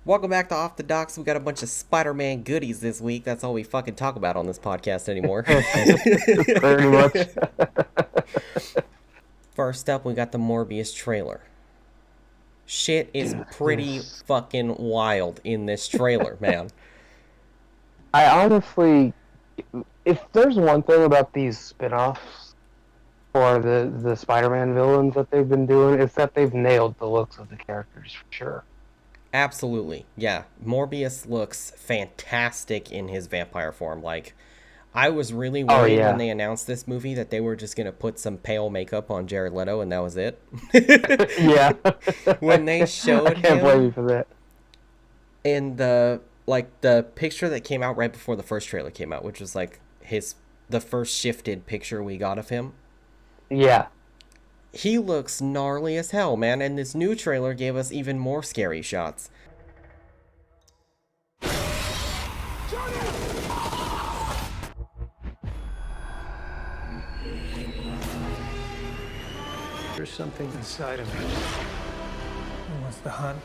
Welcome back to Off the Docks. We got a bunch of Spider-Man goodies this week. That's all we fucking talk about on this podcast anymore. Pretty much. First up, we got the Morbius trailer. Shit is Dude, pretty this. fucking wild in this trailer, man. I honestly, if there's one thing about these spin-offs for the Spider-Man villains that they've been doing, it's that they've nailed the looks of the characters for sure. Absolutely. Yeah. Morbius looks fantastic in his vampire form. Like, I was really Oh worried when yeah, they announced this movie that they were just going to put some pale makeup on Jared Leto and that was it. yeah. When they I showed can't blame you him for that. in the picture that came out right before the first trailer came out, which was like the first shifted picture we got of him. Yeah. He looks gnarly as hell, man, and this new trailer gave us even more scary shots. There's something inside of me. He wants to hunt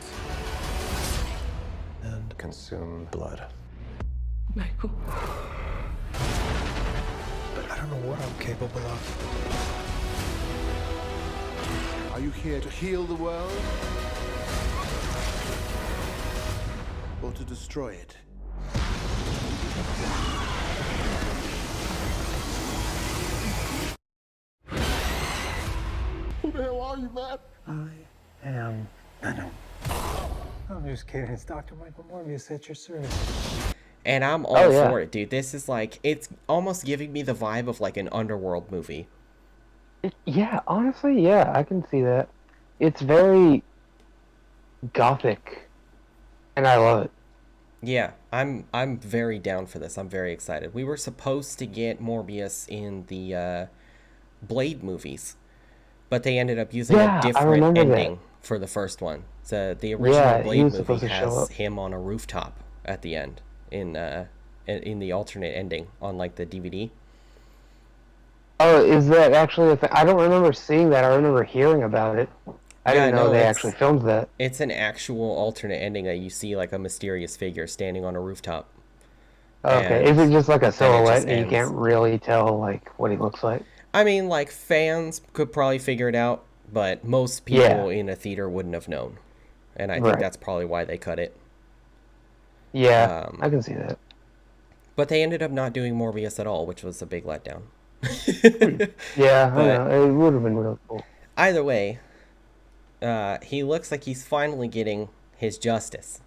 and consume blood. Michael. But I don't know what I'm capable of. Are you here to heal the world? Or to destroy it? Who the hell are you, Matt? I am Venom. I'm just kidding. It's Dr. Michael Morbius at your service. And I'm all for it, dude. This is like, it's almost giving me the vibe of like an underworld movie. Yeah, honestly, yeah, I can see that. It's very gothic, and I love it. Yeah, I'm very down for this. I'm very excited. We were supposed to get Morbius in the Blade movies, but they ended up using a Yeah, I different remember ending that. for the first one. So the original Yeah, he Blade was movie supposed to show has up. him on a rooftop at the end in the alternate ending on like the DVD. Oh, is that actually a thing? I don't remember seeing that. I remember hearing about it. I Yeah, didn't know no, they actually filmed that. it's an actual alternate ending that you see like a mysterious figure standing on a rooftop, Okay, is and it just like a then it silhouette just and you can't ends. really tell like what he looks like? I mean, like fans could probably figure it out, but most Yeah, people in a theater wouldn't have known, and I think right. that's probably why they cut it. Yeah, Um, I can see that. but they ended up not doing Morbius at all, which was a big letdown. Yeah, I But know. It would have been really cool. either way, he looks like he's finally getting his justice.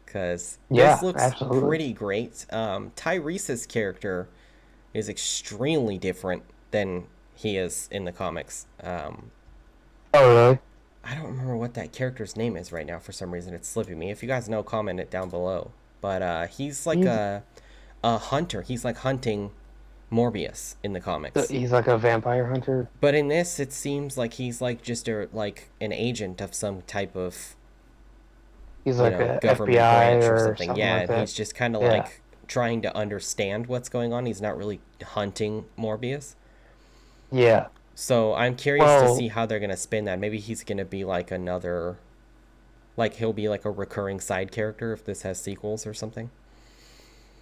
Because this Yeah, looks absolutely. pretty great. Tyrese's character is extremely different than he is in the comics. Oh, really? I don't remember what that character's name is right now for some reason. It's slipping me. If you guys know, comment it down below. But he's like He's a hunter. He's like hunting Morbius in the comics. he's like a vampire hunter. But in this, it seems like he's like just like an agent of some type of He's like a government FBI branch or or something. something Yeah, like and that. he's just kind of Yeah, like trying to understand what's going on. He's not really hunting Morbius. yeah. So I'm curious to see Well, how they're gonna spin that. Maybe he's gonna be like another, like he'll be like a recurring side character if this has sequels or something.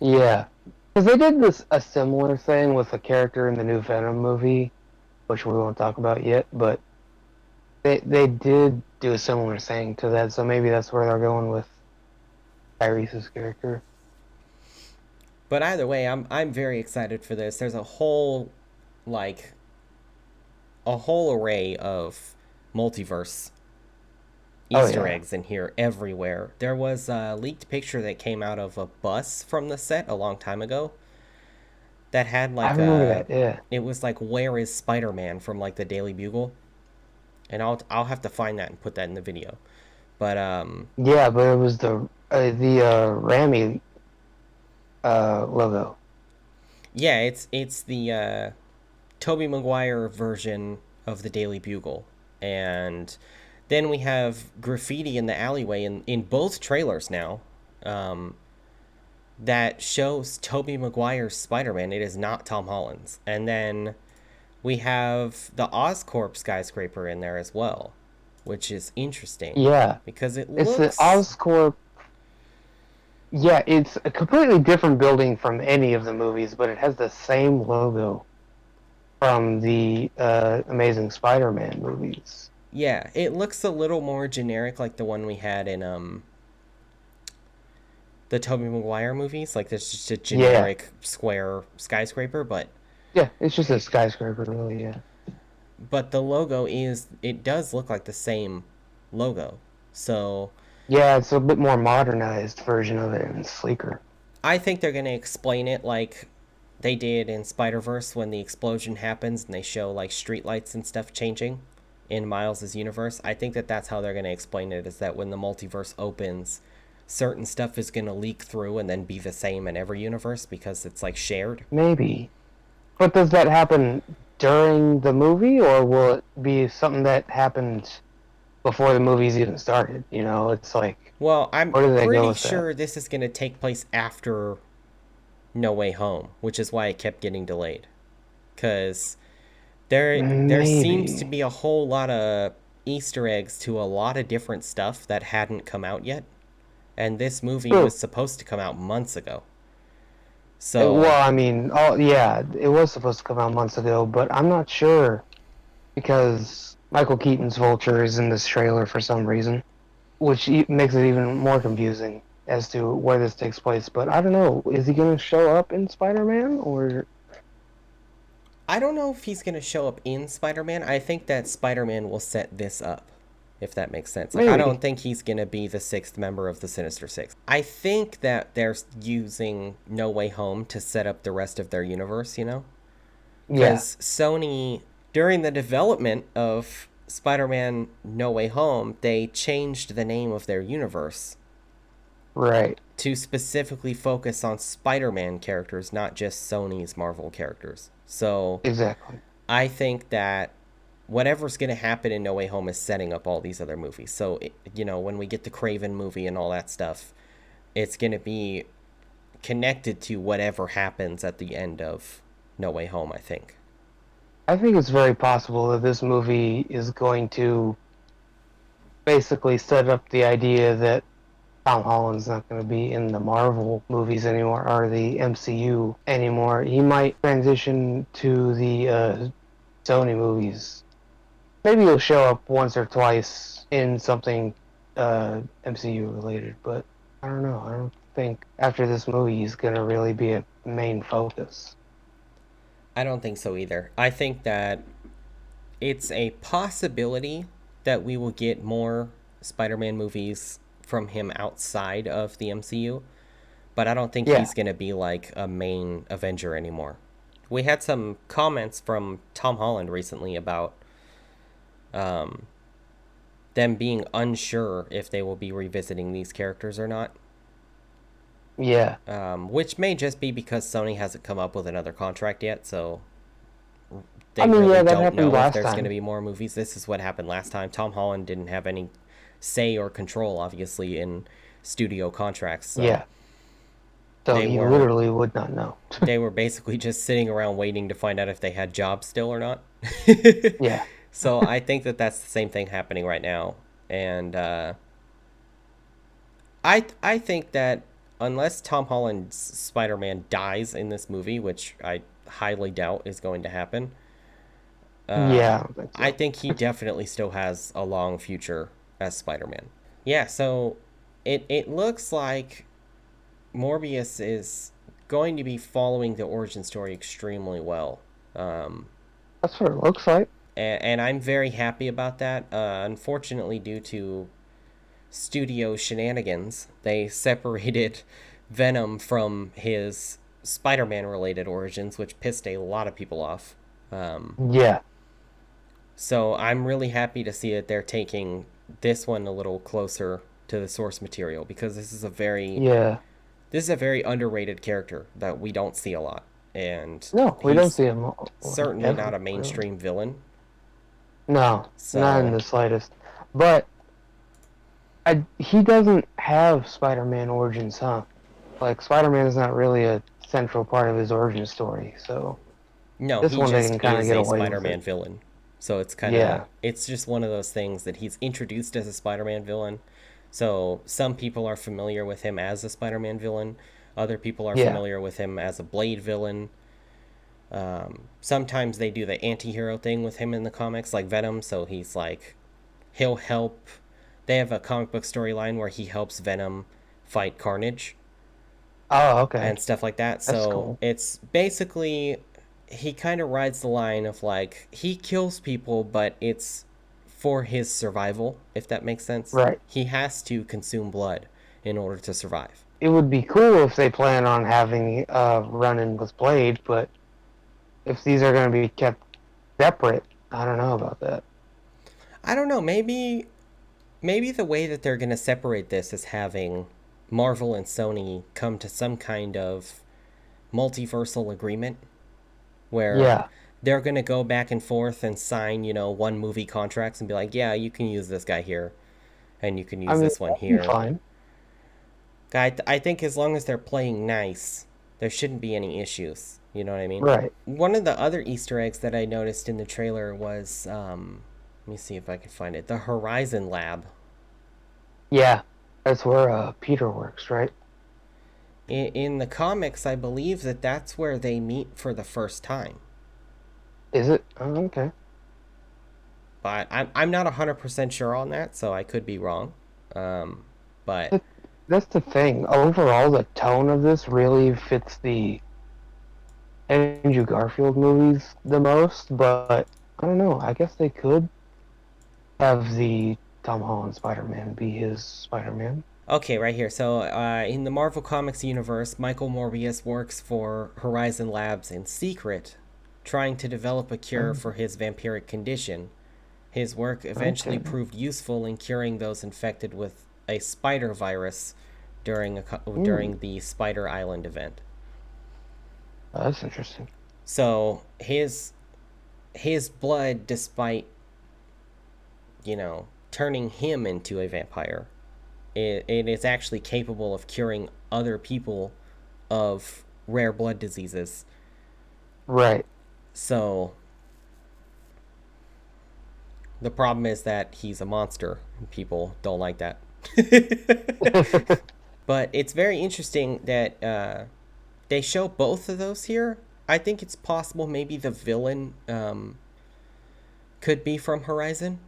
yeah. Because they did a similar thing with a character in the new Venom movie, which we won't talk about yet, but they did do a similar thing to that, so maybe that's where they're going with Tyrese's character. But either way, I'm very excited for this. There's like a whole array of multiverse Oh Easter yeah, eggs in here everywhere. There was a leaked picture that came out of a bus from the set a long time ago that had I like remember that. Yeah, it was like "Where is Spider-Man" from like the Daily Bugle, and I'll have to find that and put that in the video. But yeah, but it was the Rami logo. yeah, it's the Tobey Maguire version of the Daily Bugle, and then we have graffiti in the alleyway in both trailers now. Um, that shows Tobey Maguire's Spider-Man. It is not Tom Holland's. And then we have the Oscorp skyscraper in there as well, which is interesting Yeah, because it it's the looks Oscorp. Yeah, it's a completely different building from any of the movies, but it has the same logo from the Amazing Spider-Man movies. Yeah, it looks a little more generic, like the one we had in the Tobey Maguire movies. Like there's just a Yeah, generic square skyscraper, yeah, it's just a skyscraper, really. Yeah, but the logo is, it does look like the same logo. So yeah, it's a bit more modernized version of it and sleeker. I think they're gonna explain it like they did in Spider-Verse when the explosion happens and they show like streetlights and stuff changing in Miles's universe. I think that that's how they're going to explain it, is that when the multiverse opens, certain stuff is going to leak through and then be the same in every universe because it's like shared. Maybe, but does that happen during the movie, or will it be something that happened before the movie's even started? You know, it's like, Well, I'm where do they go pretty with that? sure this is going to take place after No Way Home, which is why it kept getting delayed. Cuz there seems to Maybe. be a whole lot of Easter eggs to a lot of different stuff that hadn't come out yet. And this movie was True. supposed to come out months ago. So, Well, I mean, oh yeah, it was supposed to come out months ago, but I'm not sure because Michael Keaton's Vulture is in this trailer for some reason, which makes it even more confusing as to where this takes place. But I don't know, is he going to show up in Spider-Man or? I don't know if he's going to show up in Spider-Man. I think that Spider-Man will set this up, if that makes sense. Like, I don't Maybe. think he's going to be the sixth member of the Sinister Six. I think that they're using No Way Home to set up the rest of their universe, you know? Yeah. Because Sony, during the development of Spider-Man No Way Home, they changed the name of their universe Right. to specifically focus on Spider-Man characters, not just Sony's Marvel characters. So Exactly. I think that whatever's going to happen in No Way Home is setting up all these other movies. So, when we get the Craven movie and all that stuff, it's going to be connected to whatever happens at the end of No Way Home, I think. I think it's very possible that this movie is going to basically set up the idea that Tom Holland's not going to be in the Marvel movies anymore or the MCU anymore. He might transition to the Sony movies. Maybe he'll show up once or twice in something MCU related, but I don't know. I don't think after this movie he's going to really be a main focus. I don't think so either. I think that it's a possibility that we will get more Spider-Man movies from him outside of the MCU, but I don't think Yeah, he's going to be like a main Avenger anymore. We had some comments from Tom Holland recently about um, them being unsure if they will be revisiting these characters or not, yeah. which may just be because Sony hasn't come up with another contract yet, so I they mean, really yeah, that don't happened know if last there's going to time. be more movies. This is what happened last time. Tom Holland didn't have any say or control, obviously, in studio contracts, so Yeah. So they he were literally would not know. they were basically just sitting around waiting to find out if they had jobs still or not. Yeah. So I think that that's the same thing happening right now, and I think that unless Tom Holland's Spider-Man dies in this movie, which I highly doubt is going to happen, Yeah, I don't think I so. think he definitely still has a long future as Spider-Man. Yeah, so it looks like Morbius is going to be following the origin story extremely well. Um, That's what it looks like. and I'm very happy about that. Unfortunately, due to studio shenanigans, they separated Venom from his Spider Man related origins, which pissed a lot of people off. Um, Yeah. so I'm really happy to see that they're taking this one a little closer to the source material because Yeah. this is a very underrated character that we don't see a lot, and No, we don't he's see him certainly not ever, a really. mainstream villain. No, not in So the slightest. But he doesn't have Spider-Man origins, huh? Like, Spider-Man is not really a central part of his origin story, so no, this he one they just can kind of is get a away with Spider-Man it. villain. So it's Yeah. it's just one of those things that he's introduced as a Spider-Man villain. So some people are familiar with him as a Spider-Man villain. Other people are Yeah. familiar with him as a Blade villain. Sometimes they do the anti-hero thing with him in the comics, like Venom. So he's like, he'll help. They have a comic book storyline where he helps Venom fight Carnage Oh, okay. and stuff like that. That's So cool. it's basically, he kind of rides the line of like, he kills people, but it's for his survival, if that makes sense. Right. He has to consume blood in order to survive. It would be cool if they plan on having run-in with Blade, but if these are going to be kept separate, I don't know about that. I don't know, maybe the way that they're going to separate this is having Marvel and Sony come to some kind of multiversal agreement where Yeah. they're going to go back and forth and sign, one movie contracts and be like, yeah, you can use this guy here and you can I use mean, this one that'd be here. fine. I think as long as they're playing nice, there shouldn't be any issues. You know what I mean? Right. One of the other Easter eggs that I noticed in the trailer was, let me see if I can find it, the Horizon Lab. Yeah. That's where Peter works, right? In the comics, I believe that that's where they meet for the first time. Is it? Oh, okay. But I'm not 100% sure on that, so I could be wrong. But That's the thing. Overall, the tone of this really fits the Andrew Garfield movies the most, but I don't know. I guess they could have the Tom Holland Spider-Man be his Spider-Man. okay, right here. So in the Marvel Comics universe, Michael Morbius works for Horizon Labs in secret, trying to develop a cure for his vampiric condition. His work eventually Okay. proved useful in curing those infected with a spider virus during Hmm. the Spider Island event. Oh, that's interesting. So his blood, despite turning him into a vampire, it is actually capable of curing other people of rare blood diseases. Right. So the problem is that he's a monster, and people don't like that. But it's very interesting that they show both of those here. I think it's possible maybe the villain could be from Horizon.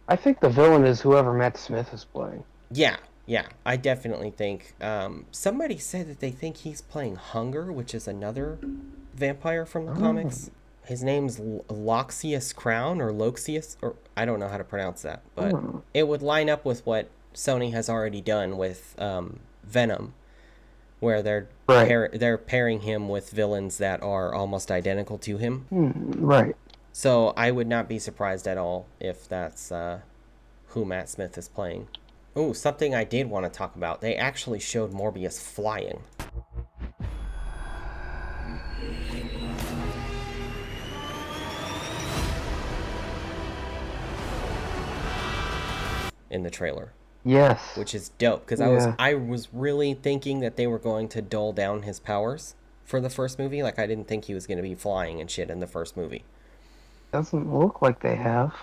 I think the villain is whoever Matt Smith is playing. Yeah, yeah, I definitely think. Somebody said that they think he's playing Hunger, which is another vampire from the Oh, comics. His name's Loxius Crown or Loxius, or I don't know how to pronounce that, but oh. it would line up with what Sony has already done with Venom, where Right. they're pairing him with villains that are almost identical to him. Right. So I would not be surprised at all if that's who Matt Smith is playing. Oh, something I did want to talk about. They actually showed Morbius flying in the trailer, Yes. which is dope because Yeah. I was really thinking that they were going to dull down his powers for the first movie. Like I didn't think he was going to be flying and shit in the first movie. Doesn't look like they have.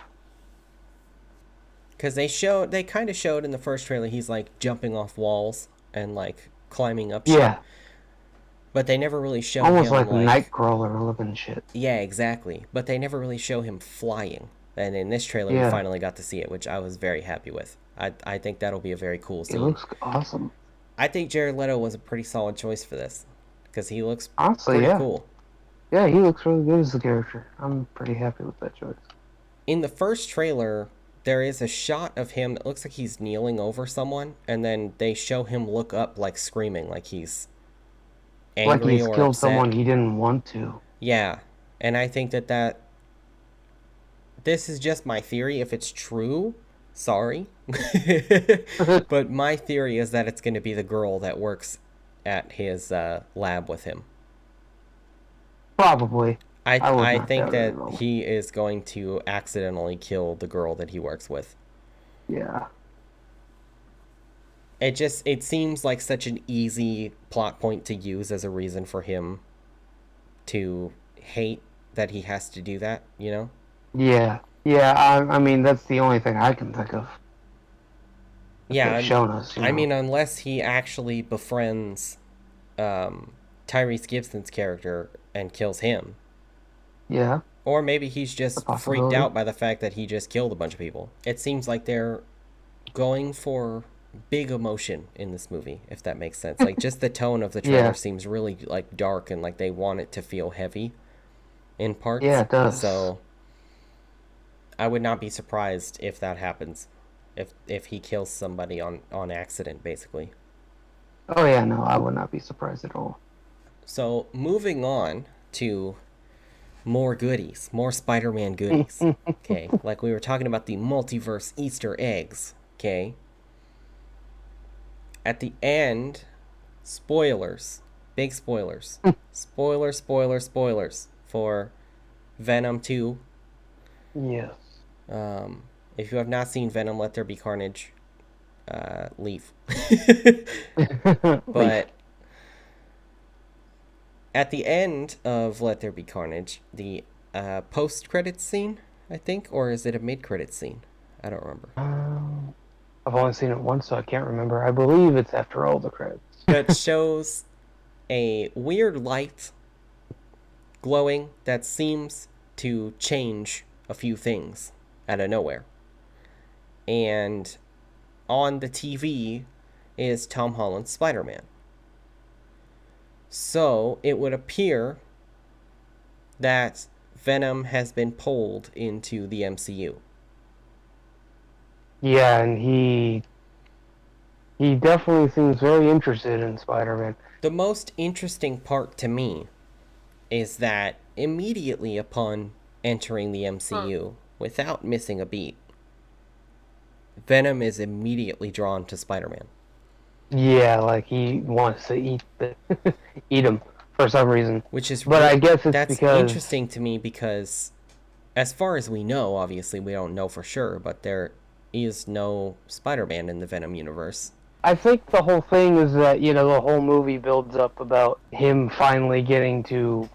Because they kind of showed in the first trailer he's like jumping off walls and like climbing up shit. Yeah. But they never really show Almost him like like Nightcrawler looking shit. yeah, exactly. But they never really show him flying. And in this trailer, we Yeah. finally got to see it, which I was very happy with. I think that'll be a very cool It scene. looks awesome. I think Jared Leto was a pretty solid choice for this because he looks Honestly, pretty yeah. cool. Yeah, he looks really good as the character. I'm pretty happy with that choice. In the first trailer, there is a shot of him that looks like he's kneeling over someone, and then they show him look up like screaming, like he's Like angry he's or killed upset. someone he didn't want to. Yeah, and I think that this is just my theory. If it's true, sorry, but my theory is that it's going to be the girl that works at his lab with him. Probably. I would I not think doubt it that at all. he is going to accidentally kill the girl that he works with. Yeah. It seems like such an easy plot point to use as a reason for him to hate that he has to do that, you know? Yeah. Yeah, I mean, that's the only thing I can think of. Yeah, they've shown us. I mean, unless he actually befriends Tyrese Gibson's character and kills him. Yeah, Or maybe he's a just freaked possibility. out by the fact that he just killed a bunch of people. It seems like they're going for big emotion in this movie, if that makes sense. Like, just the tone of the trailer Yeah, seems really, like, dark and like they want it to feel heavy in yeah, parts. it does. So I would not be surprised if that happens. If he kills somebody on accident, basically. Oh yeah, no, I would not be surprised at all. So moving on to more goodies, more Spider-Man goodies. Okay, like we were talking about the multiverse Easter eggs. Okay, at the end, spoilers, big spoilers, spoilers for Venom 2. Yes. If you have not seen Venom, Let There Be Carnage, leave. Leaf. But at the end of Let There Be Carnage, the post-credits scene, I think, or is it a mid-credits scene? I don't remember. I've only seen it once, so I can't remember. I believe it's after all the credits. That shows a weird light glowing that seems to change a few things out of nowhere. And on the TV is Tom Holland's Spider-Man. So it would appear that Venom has been pulled into the MCU. Yeah, and he definitely seems very interested in Spider-Man. The most interesting part to me is that immediately upon entering the MCU, without missing a beat, Venom is immediately drawn to Spider-Man. Yeah, like he wants to eat him for some reason. Which is But I guess it's that's because interesting to me because as far as we know, obviously we don't know for sure, but there is no Spider-Man in the Venom universe. I think the whole thing is that, the whole movie builds up about him finally getting to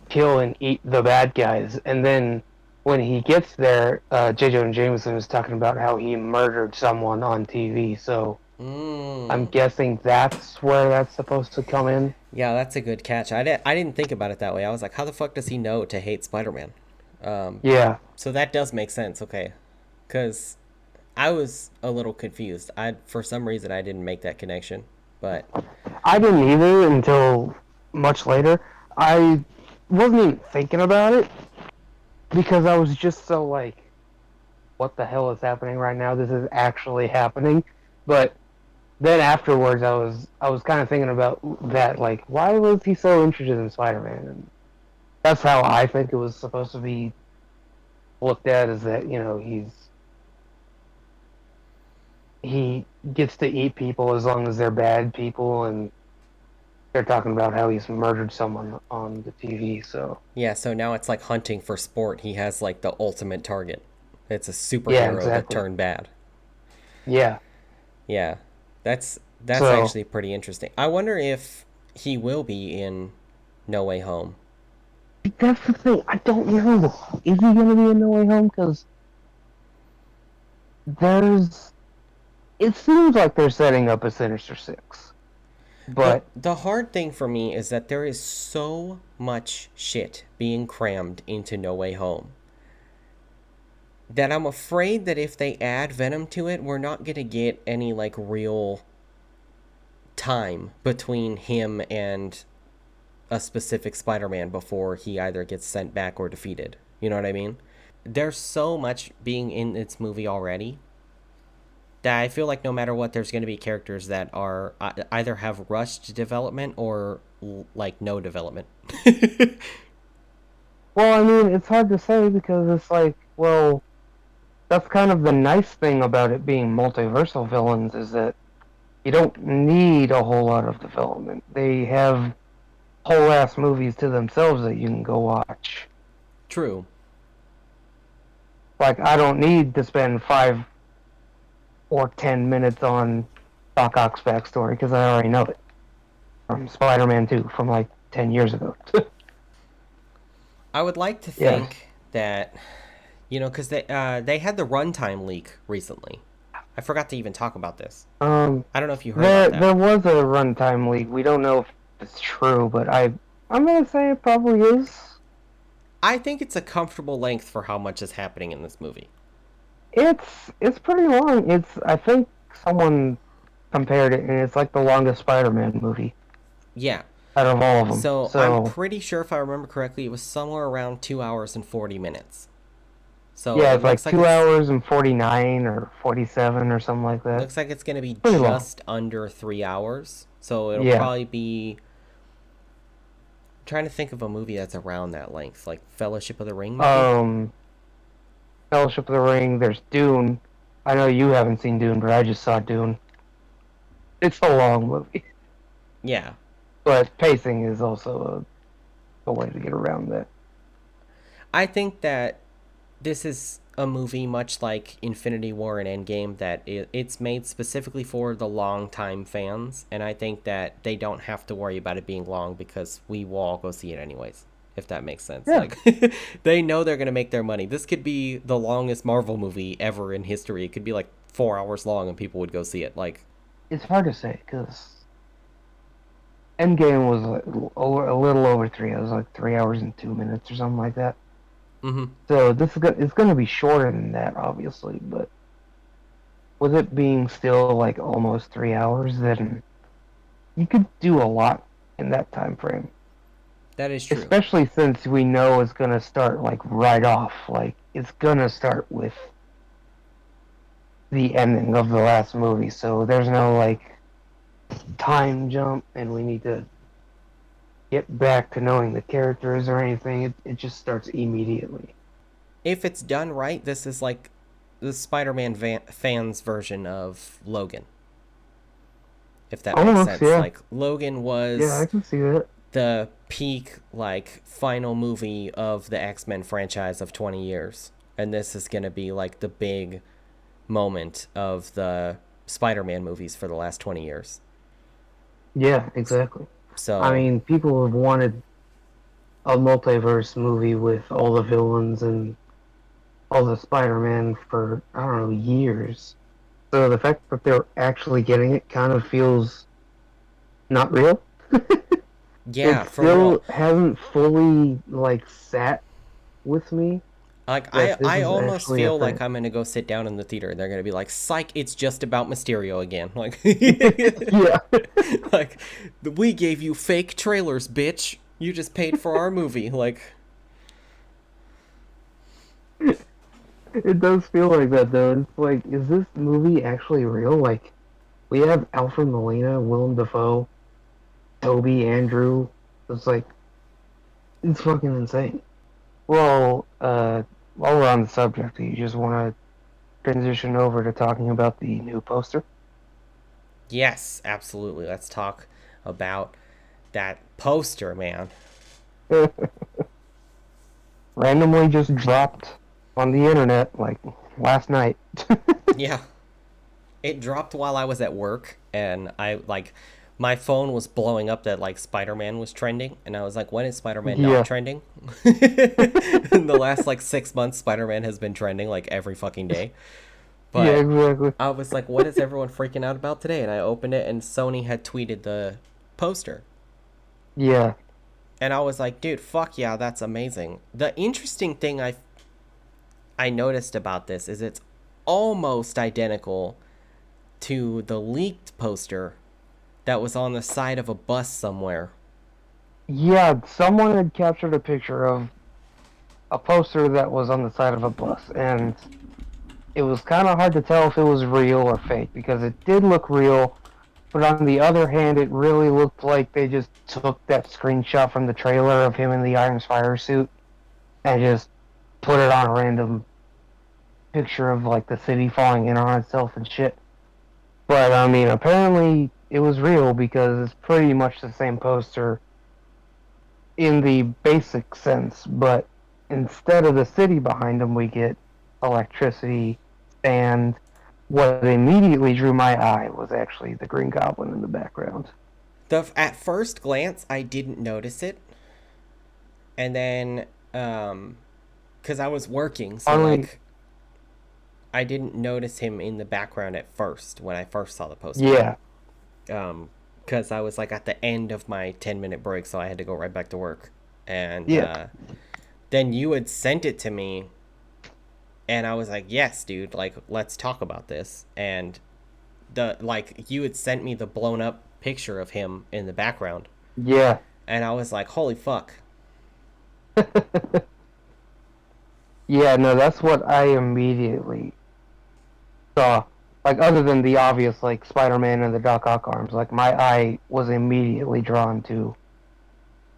kill and eat the bad guys, and then when he gets there, J. Jonah Jameson is talking about how he murdered someone on TV, so I'm guessing that's where that's supposed to come in. Yeah, that's a good catch. I didn't think about it that way. I was like, how the fuck does he know to hate Spider-Man? Yeah. So that does make sense, okay. Because I was a little confused. For some reason, I didn't make that connection. But I didn't either until much later. I wasn't even thinking about it because I was just so like, what the hell is happening right now? This is actually happening. But then afterwards, I was kind of thinking about that, like, why was he so interested in Spider-Man? And that's how I think it was supposed to be looked at, is that he gets to eat people as long as they're bad people, and they're talking about how he's murdered someone on the TV. So yeah, so now it's like hunting for sport. He has like the ultimate target. It's a yeah, superhero that exactly. turned bad. Yeah. Yeah, that's So actually pretty interesting. I wonder if he will be in No Way Home. that's the thing. I don't know. Is he gonna be in No Way Home? Because there's. It seems like they're setting up a Sinister Six, but The hard thing for me is that there is so much shit being crammed into No Way Home that I'm afraid that if they add Venom to it, we're not gonna get any like real time between him and a specific Spider-Man before he either gets sent back or defeated. You know what I mean? There's so much being in its movie already that I feel like no matter what, there's going to be characters that are either have rushed development or like no development. well, I mean, it's hard to say because it's like, well, that's kind of the nice thing about it being multiversal villains, is that you don't need a whole lot of development. They have whole ass movies to themselves that you can go watch. True. Like, I don't need to spend 5 or 10 minutes on Doc Ock's backstory because I already know it from Spider-Man 2 from like 10 years ago. I would like to Yeah. think that, because they had the Runtime Leak recently. I forgot to even talk about this. Um, I don't know if you heard about there that. there was a runtime leak. We don't know if it's true, but I'm gonna say it probably is. I think it's a comfortable length for how much is happening in this movie. It's pretty long. I think someone compared it, and it's like the longest Spider-Man movie Yeah. out of all of them. So I'm So pretty sure if I remember correctly, it was somewhere around 2 hours and 40 minutes. So yeah, it it's like looks like 2 hours and 49 or 47 or something like that. it's gonna be Pretty long. just under 3 hours. So it'll Yeah. probably be. I'm trying to think of a movie that's around that length, like Fellowship of the Ring, maybe. Um, Fellowship of the Ring. There's Dune. I know you haven't seen Dune, but I just saw Dune. It's a long movie, Yeah, but pacing is also a way to get around that. I think that this is a movie much like Infinity War and Endgame that it's made specifically for the long time fans, and I think that they don't have to worry about it being long because we will all go see it anyways. If that makes sense. Yeah, Like they know they're gonna make their money. This could be the longest Marvel movie ever in history. It could be like 4 hours long and people would go see it. Like, it's hard to say because Endgame was like a little over 3 hours, like 3 hours and 2 minutes or something like that. mm-hmm. So this is it's going to be shorter than that, obviously. But with it being still like almost 3 hours, then you could do a lot in that time frame. That is true. Especially since we know it's going to start like right off. Like it's going to start with the ending of the last movie. So there's no like time jump, and we need to get back to knowing the characters or anything. It just starts immediately. If it's done right, this is like the Spider-Man fans version of Logan. If that makes Almost, sense. yeah. Like Logan Yeah, I was can see that. the peak like final movie of the X-Men franchise of 20 years. And this is going to be like the big moment of the Spider-Man movies for the last 20 years. Yeah, exactly. I So, mean, people have wanted a multiverse movie with all the villains and all the Spider-Man for, I don't know, years. So the fact that they're actually getting it kind of feels not real. It yeah, for real. still hasn't fully, like, sat with me Like that this I is almost actually a feel like thing. I'm gonna go sit down in the theater and they're gonna be like, "Psych, it's just about Mysterio again." Like, Yeah. like we gave you fake trailers, bitch. You just paid for our movie. Like, It does feel like that, though. It's like, is this movie actually real? Like, we have Alfred Molina, Willem Dafoe, Toby, Andrew. It's like, it's fucking insane. Well, while we're on the subject, do you just want to transition over to talking about the new poster? yes, absolutely. Let's talk about that poster, man. Randomly just dropped on the internet, like, last night. Yeah, it dropped while I was at work, and I like my phone was blowing up that like Spider-Man was trending, and I was like, when is Spider-Man not Yeah. trending? In the last like 6 months, Spider-Man has been trending like every fucking day. Yeah, But exactly. I was like, what is everyone freaking out about today? And I opened it, and Sony had tweeted the poster. Yeah. And I was like, dude, fuck yeah, that's amazing. The interesting thing I noticed about this is it's almost identical to the leaked poster that was on the side of a bus somewhere. Yeah, someone had captured a picture of a poster that was on the side of a bus, and it was kind of hard to tell if it was real or fake because it did look real, but on the other hand, it really looked like they just took that screenshot from the trailer of him in the Iron Spider suit and just put it on a random picture of like the city falling in on itself and shit. But I mean, apparently it was real because it's pretty much the same poster in the basic sense, but instead of the city behind them, we get electricity, and what immediately drew my eye was actually the Green Goblin in the background. At first glance, I didn't notice it, and then because I was working, so Finally, like I didn't notice him in the background at first when I first saw the poster. Yeah. Because I was like at the end of my 10-minute break, so I had to go right back to work. And Yeah. then you had sent it to me, and I was like, yes, dude, like, let's talk about this. And you had sent me the blown up picture of him in the background, Yeah. and I was like, holy fuck. Yeah, no, that's what I immediately saw. Like, other than the obvious, like, Spider-Man and the Doc Ock arms, like, my eye was immediately drawn to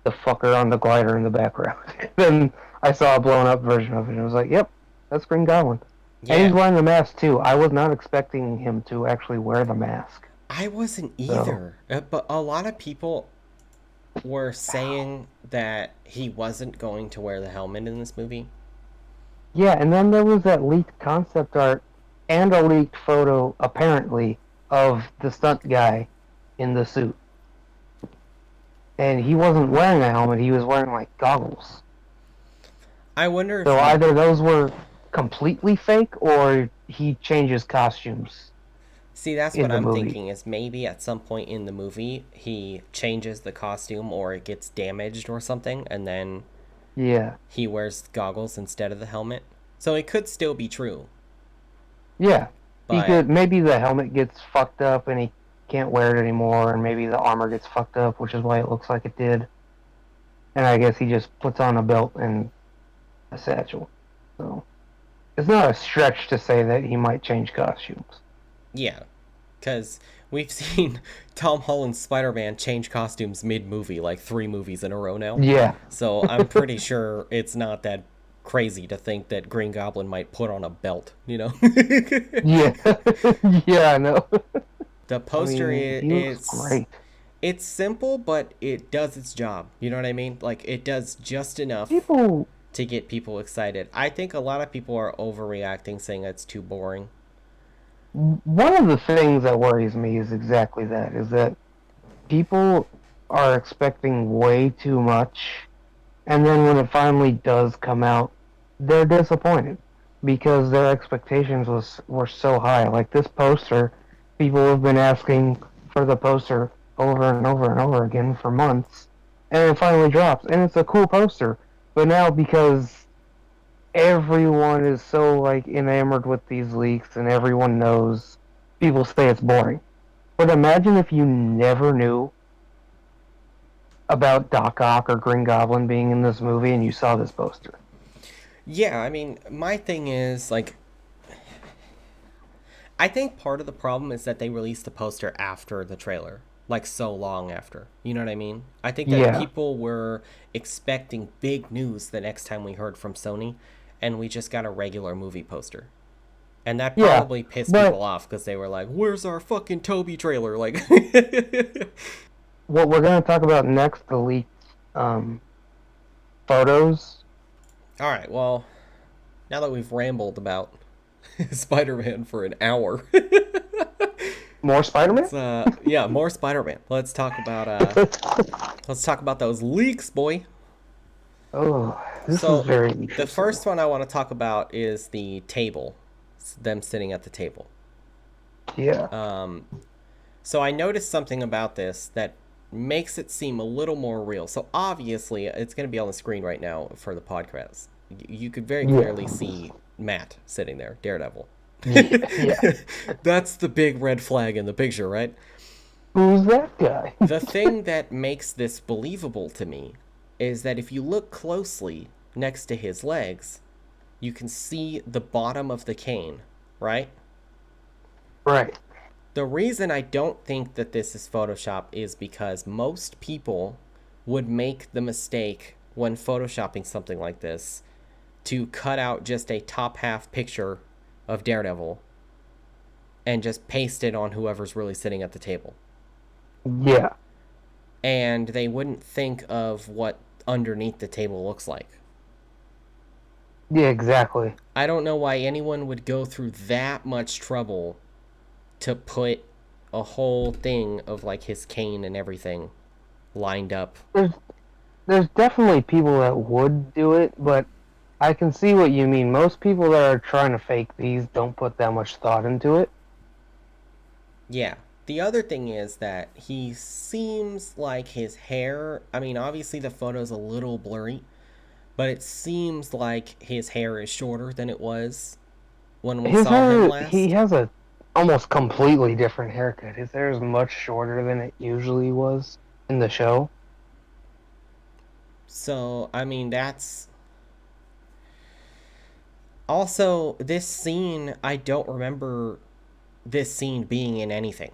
the fucker on the glider in the background. Then I saw a blown-up version of it, and I was like, yep, that's Green Goblin. And he's Yeah, wearing the mask, too. I was not expecting him to actually wear the mask. I wasn't So, either. But a lot of people were saying that he wasn't going to wear the helmet in this movie. yeah, and then there was that leaked concept art and a leaked photo, apparently, of the stunt guy in the suit. And he wasn't wearing a helmet, he was wearing, like, goggles. I wonder if So he, either those were completely fake, or he changes costumes see, that's in what the I'm movie. thinking is maybe at some point in the movie he changes the costume or it gets damaged or something, and then Yeah. he wears goggles instead of the helmet. So it could still be true, Yeah. He but could, maybe the helmet gets fucked up and he can't wear it anymore, and maybe the armor gets fucked up, which is why it looks like it did. And I guess he just puts on a belt and a satchel. So it's not a stretch to say that he might change costumes. yeah, because we've seen Tom Holland's Spider-Man change costumes mid-movie, like 3 movies in a row now. Yeah. So I'm pretty sure it's not that crazy to think that Green Goblin might put on a belt, you know? Yeah. Yeah, I know. The I poster mean, he looks is great. it's simple, but it does its job. You know what I mean? Like it does just enough People, to get people excited. I think a lot of people are overreacting, saying it's too boring. one of the things that worries me is exactly that, is that people are expecting way too much, and then when it finally does come out, they're disappointed because their expectations were so high. Like this poster, people have been asking for the poster over and over and over again for months, and it finally drops, and it's a cool poster. But now, because everyone is so like enamored with these leaks and everyone knows, people say it's boring. But imagine if you never knew about Doc Ock or Green Goblin being in this movie and you saw this poster. Yeah, I mean, my thing is like I think part of the problem is that they released the poster after the trailer, like so long after. You know what I mean? I think that Yeah. people were expecting big news the next time we heard from Sony, and we just got a regular movie poster. And that Yeah, probably pissed but people off because they were like, "Where's our fucking Toby trailer?" Like, what we're going to talk about next, the leaked photos. all right, well, now that we've rambled about Spider-Man for an hour, More Spider-Man? yeah, more Spider-Man. Let's talk about those leaks, boy. Oh, this So is very the interesting. first one I want to talk about is the table, them sitting at the table. Yeah. So I noticed something about this that makes it seem a little more real. So obviously, it's going to be on the screen right now for the podcast. You could very Yeah. clearly see Matt sitting there, Daredevil. Yeah. That's the big red flag in the picture, right? Who's that guy? The thing that makes this believable to me is that if you look closely next to his legs, you can see the bottom of the cane, right? Right. The reason I don't think that this is Photoshop is because most people would make the mistake when photoshopping something like this to cut out just a top half picture of Daredevil and just paste it on whoever's really sitting at the table. Yeah. And they wouldn't think of what underneath the table looks like. Yeah, exactly. I don't know why anyone would go through that much trouble to put a whole thing of like his cane and everything lined up. There's definitely people that would do it, but I can see what you mean. Most people that are trying to fake these don't put that much thought into it. Yeah. The other thing is that he seems like his hair, I mean, obviously the photo's a little blurry, but it seems like his hair is shorter than it was when we His saw him hair, he last. has a almost completely different haircut. His hair is much shorter than it usually was in the show. So, I mean, that's also this scene. I don't remember this scene being in anything.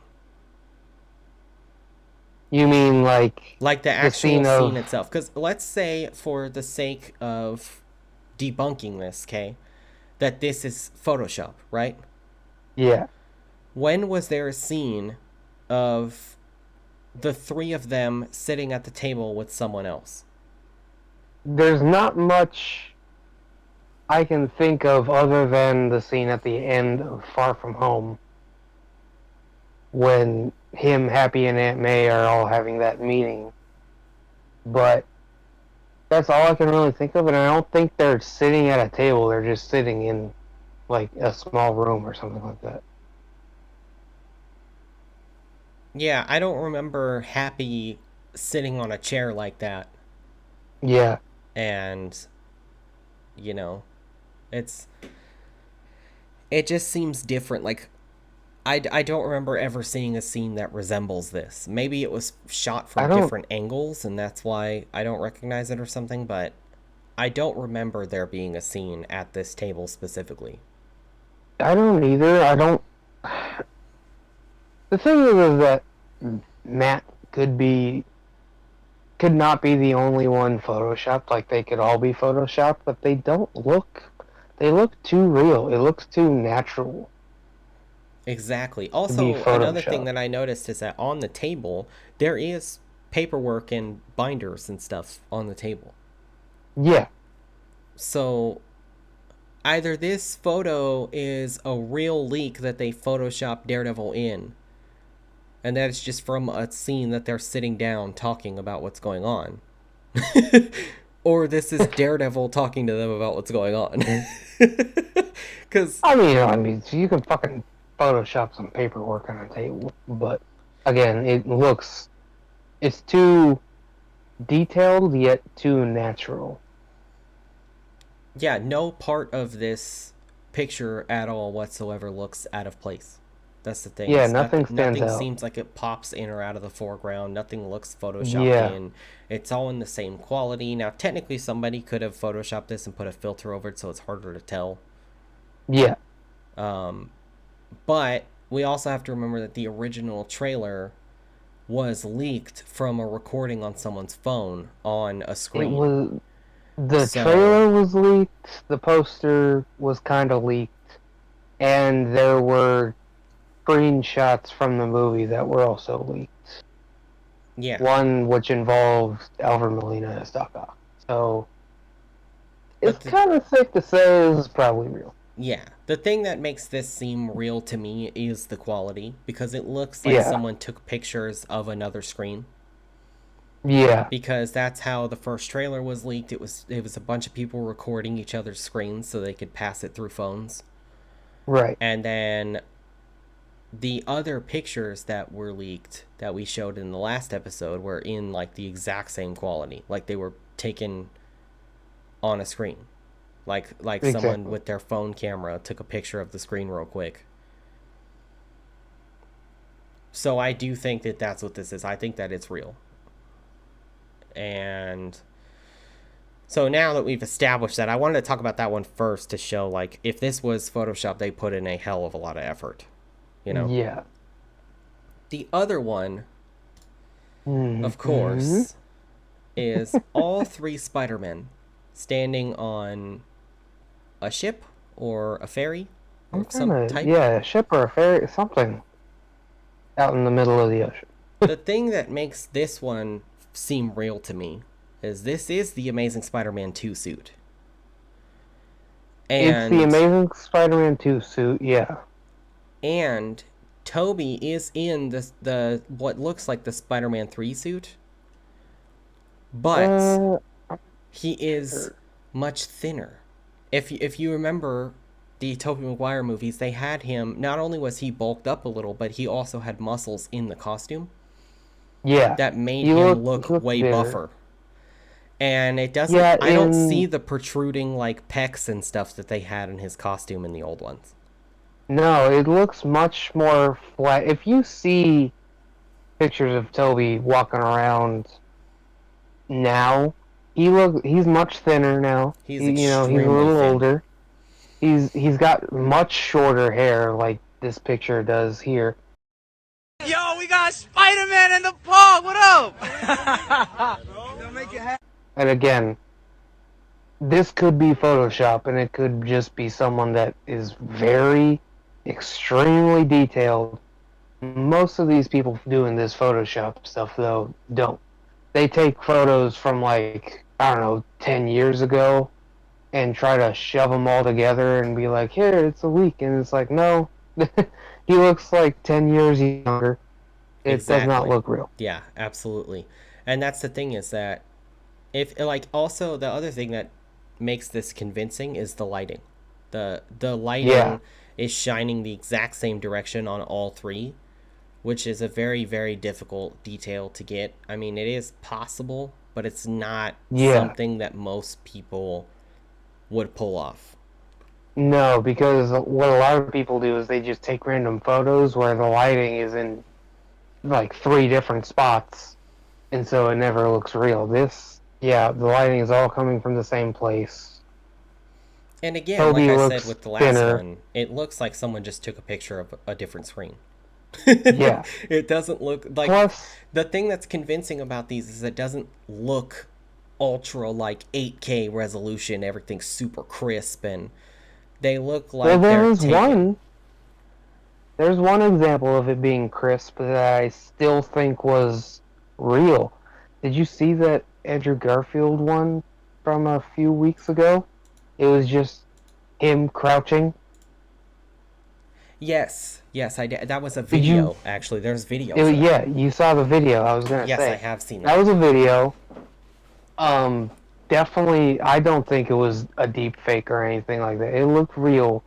You mean like Like the the actual scene scene of itself. Because let's say, for the sake of debunking this, okay, that this is Photoshop, right? yeah. When was there a scene of the three of them sitting at the table with someone else? There's not much I can think of other than the scene at the end of Far From Home when him, Happy, and Aunt May are all having that meeting. But that's all I can really think of, and I don't think they're sitting at a table. They're just sitting in like a small room or something like that. Yeah, I don't remember Happy sitting on a chair like that. Yeah, And, you know, it's. It just seems different. Like, I don't remember ever seeing a scene that resembles this. Maybe it was shot I from don't, different angles, and that's why I don't recognize it or something, but I don't remember there being a scene at this table specifically. I don't either. I don't. The thing is that Matt could not be the only one photoshopped. Like they could all be photoshopped, but they don't look. They look too real. It looks too natural Exactly. to be Also, another thing photoshopped. that I noticed is that on the table, there is paperwork and binders and stuff on the table. Yeah, So either this photo is a real leak that they photoshopped Daredevil in, and that it's just from a scene that they're sitting down talking about what's going on. Or this is Daredevil talking to them about what's going on. Because, I mean, so you can fucking Photoshop some paperwork on a table, but again, it's too detailed yet too natural. yeah, no part of this picture at all whatsoever looks out of place. That's the thing. Yeah, It's nothing stands nothing out. seems like it pops in or out of the foreground. Nothing looks photoshopped Yeah, in. It's all in the same quality. Now, technically, somebody could have photoshopped this and put a filter over it, so it's harder to tell. yeah, Um, but we also have to remember that the original trailer was leaked from a recording on someone's phone on a it screen. was. The So, trailer was leaked. The poster was kind of leaked, and there were screenshots from the movie that were also leaked. yeah. One which involved Alfred Molina as Doc Ock. So it's But the kind of safe to say this is probably real. Yeah, the thing that makes this seem real to me is the quality, because it looks like Yeah, someone took pictures of another screen. yeah, Because that's how the first trailer was leaked. It was a bunch of people recording each other's screens so they could pass it through phones. right. And then the other pictures that were leaked that we showed in the last episode were in like the exact same quality, like they were taken on a screen. Like someone Exactly. with their phone camera took a picture of the screen real quick. So I do think that that's what this is. I think that it's real. And so now that we've established that, I wanted to talk about that one first to show like if this was Photoshop, they put in a hell of a lot of effort, you know. Yeah. The other one, of Mm-hmm. course, is all three Spider-Men standing on a ship or a ferry I'm of some kind of, type. yeah, a ship or a ferry, something out in the middle of the ocean. The thing that makes this one seem real to me is this is the Amazing Spider-Man 2 suit. It's the And Amazing Spider-Man 2 suit, yeah. and Toby is in the what looks like the Spider-Man 3 suit, but Uh, he is sure. much thinner. if you remember the Tobey Maguire movies, they had him. Not only was he bulked up a little, but he also had muscles in the costume Yeah, that made he him looked he look looked way bigger. buffer. And it doesn't. Yeah, I don't see the protruding like pecs and stuff that they had in his costume in the old ones. no, it looks much more flat. If you see pictures of Toby walking around now, he's much thinner now. He's He's a extremely little thin. older. He's got much shorter hair, like this picture does here. Yo, we got Spider-Man in the park. What up? And again, this could be Photoshop, and it could just be someone that is very, extremely detailed. Most of these people doing this Photoshop stuff, though, don't. They take photos from, like, I don't know, 10 years ago, and try to shove them all together and be like, here, it's a leak. And it's like, no, he looks like 10 years younger. It does not Exactly. look real. Yeah, absolutely. And that's the thing is that if like also the other thing that makes this convincing is the lighting. The Yeah, lighting is shining the exact same direction on all three, which is a very very difficult detail to get. I mean, it is possible, but it's not yeah. something that most people would pull off. No, because what a lot of people do is they just take random photos where the lighting is in like three different spots, and so it never looks real. Yeah, the lighting is all coming from the same place. And again, like Toby I said looks with the last thinner. one, it looks like someone just took a picture of a different screen. Yeah. It doesn't look like Plus, the thing that's convincing about these is it doesn't look ultra like 8K resolution, everything's super crisp, and they look well, like they're taken. there's one example of it being crisp that I still think was real. Did you see that Andrew Garfield one from a few weeks ago? It was just him crouching. Yes, yes, I did. That was a Did you? video, actually. There's video for that. Yeah, you saw the video. I was gonna Yes, I say have seen that that. was a video. Um, Definitely. I don't think it was a deep fake or anything like that. It looked real.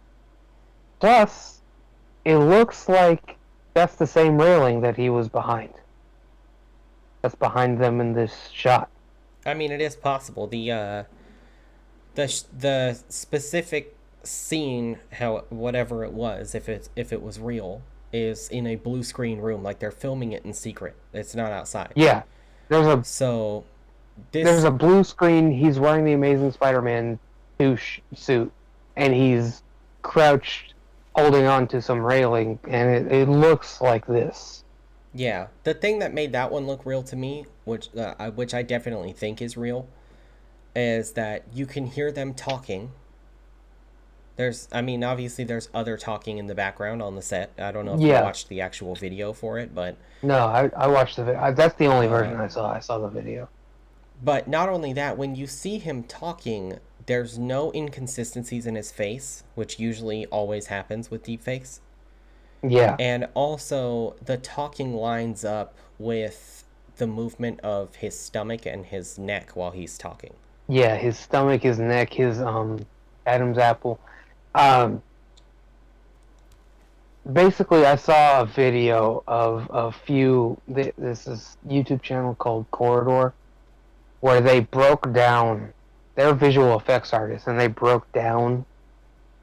Plus, it looks like that's the same railing that he was behind. That's behind them in this shot. I mean, it is possible. The specific scene, how whatever it was, if it was real, is in a blue screen room, like they're filming it in secret. It's not outside. Yeah, there's a So there's this a blue screen. He's wearing the Amazing Spider-Man suit, and he's crouched, holding on to some railing, and it looks like this. yeah, the thing that made that one look real to me, which I definitely think is real, is that you can hear them talking. I mean, obviously there's other talking in the background on the set. I don't know if you Yeah, watched the actual video for it, but no, I watched the video. That's the only version I saw. I saw the video. not only that, when you see him talking, there's no inconsistencies in his face, which usually always happens with deepfakes. Yeah, And also, the talking lines up with the movement of his stomach and his neck while he's talking. yeah. His stomach, his neck, his Adam's apple. Um, Basically, I saw a video of a few. This is YouTube channel called Corridor, where they broke down. They're visual effects artists, and they broke down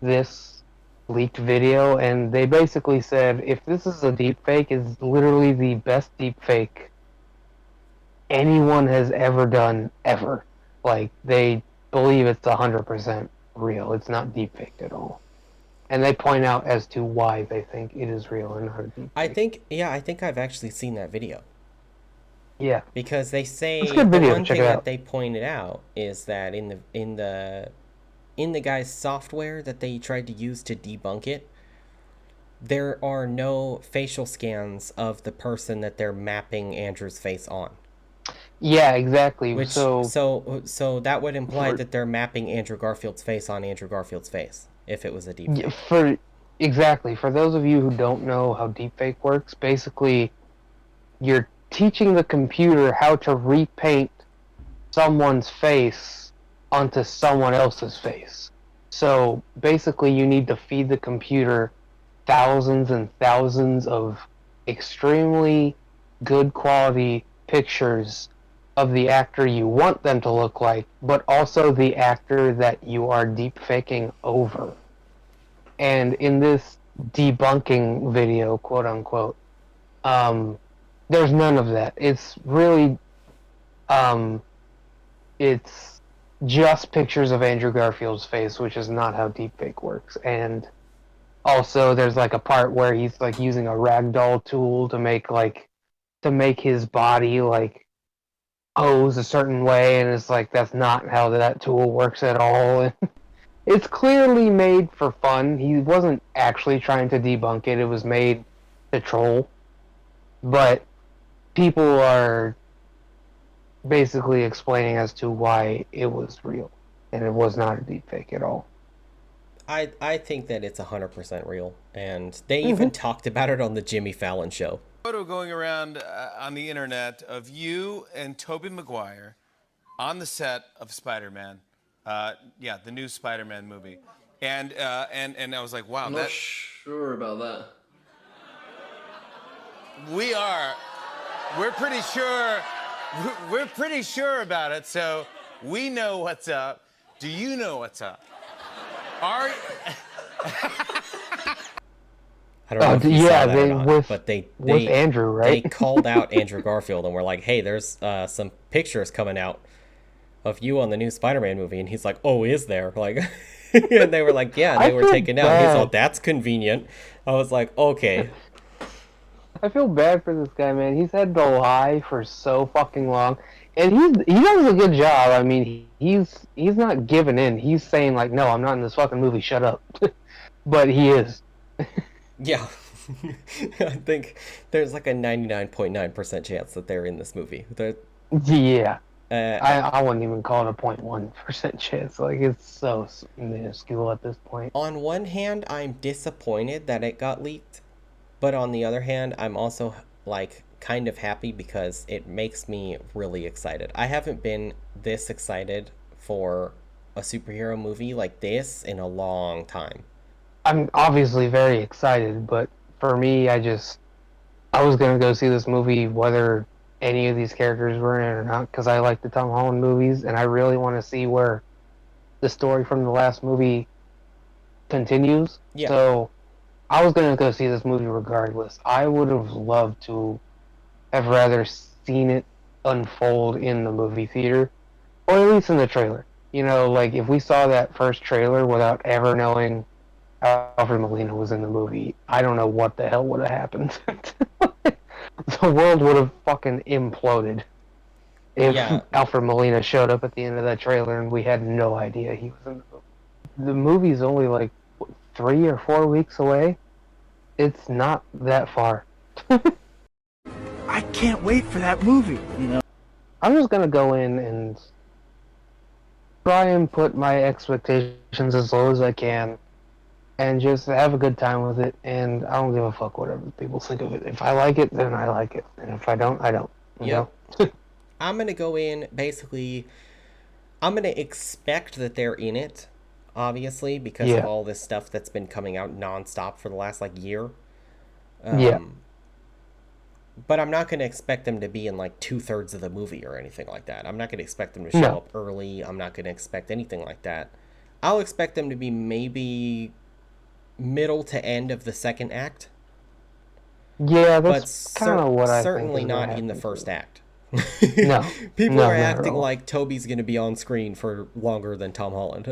this leaked video, and they basically said if this is a deep fake, it's literally the best deep fake anyone has ever done ever. Like they believe it's 100% real. It's not deep faked at all. And they point out as to why they think it is real and not a deep I fake. think, yeah, I think I've actually seen that video. Yeah, Because they it's a say good the video. one Check thing it that out. they pointed out is that in the guy's software that they tried to use to debunk it, there are no facial scans of the person that they're mapping Andrew's face on. Yeah, exactly. Which So so that would imply for that they're mapping Andrew Garfield's face on Andrew Garfield's face if it was a deepfake. for exactly for those of you who don't know how deepfake works, basically you're teaching the computer how to repaint someone's face onto someone else's face. So basically, you need to feed the computer thousands and thousands of extremely good quality pictures of the actor you want them to look like, but also the actor that you are deep faking over. And in this debunking video, quote unquote, um, there's none of that. It's really, um, it's just pictures of Andrew Garfield's face, which is not how deepfake works. And also, there's like a part where he's like using a ragdoll tool to make his body like pose a certain way, and it's like that's not how that tool works at all. And it's clearly made for fun. He wasn't actually trying to debunk it. It was made to troll. But people are basically explaining as to why it was real and it was not a deepfake at all. I think that it's 100% real, and they even Mm-hmm. talked about it on the Jimmy Fallon show. Photo going around on the internet of you and Tobey Maguire on the set of Spider-Man. Yeah, the new Spider-Man movie. And I was like, wow, I'm not sure about that. we are. We're pretty sure. We're pretty sure about it. So we know what's up. Do you know what's up? Are I don't know if you Yeah, saw that or they not, but with Andrew, right? they called out Andrew Garfield and were like, "Hey, there's some pictures coming out of you on the new Spider-Man movie," and he's like, "Oh, is there?" Like, and they were like, "Yeah," and I they were feel taken out. And he's all, bad. "That's convenient." I was like, "Okay, I feel bad for this guy, man. He's had to lie for so fucking long, and he does a good job. I mean, he's not giving in. He's saying like, "No, I'm not in this fucking movie. Shut up." But he is. yeah." I think there's like a 99.9% chance that they're in this movie. Yeah. Uh, I wouldn't even call it a 0.1% chance. Like it's so minuscule at this point. on one hand, I'm disappointed that it got leaked. But on the other hand, I'm also like kind of happy because it makes me really excited. I haven't been this excited for a superhero movie like this in a long time. I'm obviously very excited, but for me, I was gonna go see this movie whether any of these characters were in it or not because I like the Tom Holland movies and I really want to see where the story from the last movie continues. Yeah. So I was gonna go see this movie regardless. I would have loved to have rather seen it unfold in the movie theater, or at least in the trailer. You know, like if we saw that first trailer without ever knowing Alfred Molina was in the movie, I don't know what the hell would have happened. The world would have fucking imploded if Yeah. Alfred Molina showed up at the end of that trailer and we had no idea he was in the movie. The movie's only like 3 or 4 weeks away. It's not that far. I can't wait for that movie. I'm just gonna go in and try and put my expectations as low as I can and just have a good time with it, and I don't give a fuck whatever people think of it. If I like it, then I like it, and if I don't, I don't. You Yep. know? I'm going to go in basically, I'm going to expect that they're in it, obviously, because of Yeah. all this stuff that's been coming out nonstop for the last like year. Yeah. But I'm not going to expect them to be in like 2/3 of the movie or anything like that. I'm not going to expect them to show No. up early. I'm not going to expect anything like that. I'll expect them to be maybe middle to end of the second act, Yeah, but that's kind of what I think certainly is gonna not in the happen, first too. act. No. People No, are not at acting all. like Toby's going to be on screen for longer than Tom Holland,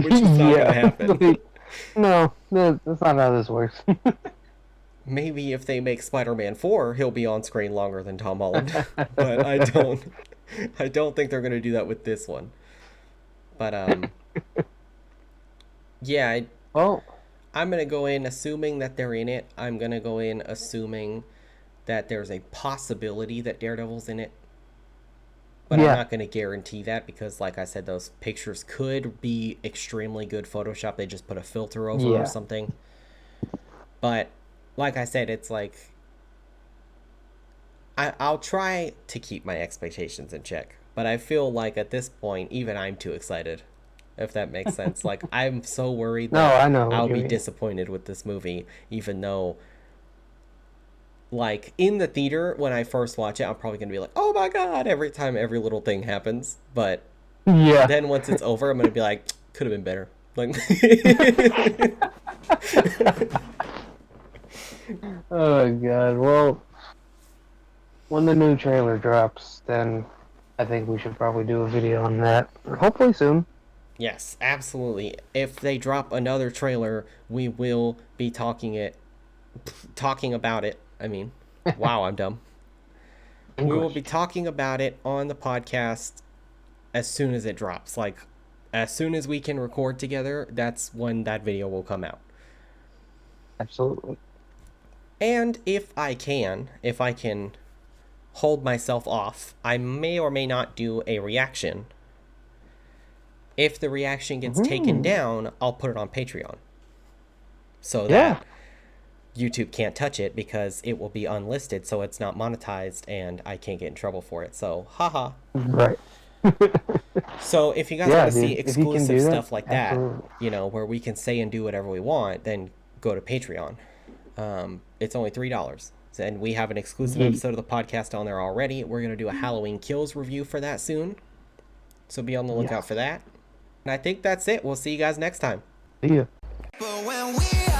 which is not going to happen. like, no, that's not how this works. Maybe if they make Spider-Man 4, he'll be on screen longer than Tom Holland. But I don't think they're going to do that with this one. But yeah, Well, I'm going to go in assuming that they're in it. I'm going to go in assuming that there's a possibility that Daredevil's in it. But I'm yeah. not going to guarantee that because, like I said, those pictures could be extremely good Photoshop. They just put a filter over or Yeah. something. But, like I said, it's like I'll try to keep my expectations in check. But I feel like at this point, even I'm too excited. if that makes sense. Like, I'm so worried No, that I know what I'll you be mean. disappointed with this movie, even though, like, in the theater, when I first watch it, I'm probably going to be like, oh my god, every time every little thing happens. But Yeah. then once it's over, I'm going to be like, could have been better. Like, Oh god. Well, when the new trailer drops, then I think we should probably do a video on that. Hopefully soon. yes, absolutely. If they drop another trailer, we will be talking about it. I mean, wow, I'm dumb. We will be talking about it on the podcast as soon as it drops. Like, as soon as we can record together, that's when that video will come out. Absolutely. And if I can hold myself off, I may or may not do a reaction. If the reaction gets taken down, I'll put it on Patreon. So that YouTube can't touch it because it will be unlisted, so it's not monetized and I can't get in trouble for it. So, haha. Right. So if you guys Yeah, want to see dude, if you can exclusive do that, stuff like that, absolutely. you know, where we can say and do whatever we want, then go to Patreon. It's only $3. And we have an exclusive episode of the podcast on there already. We're going to do a Halloween Kills review for that soon. So be on the lookout for that. And I think that's it. We'll see you guys next time. See ya. But when we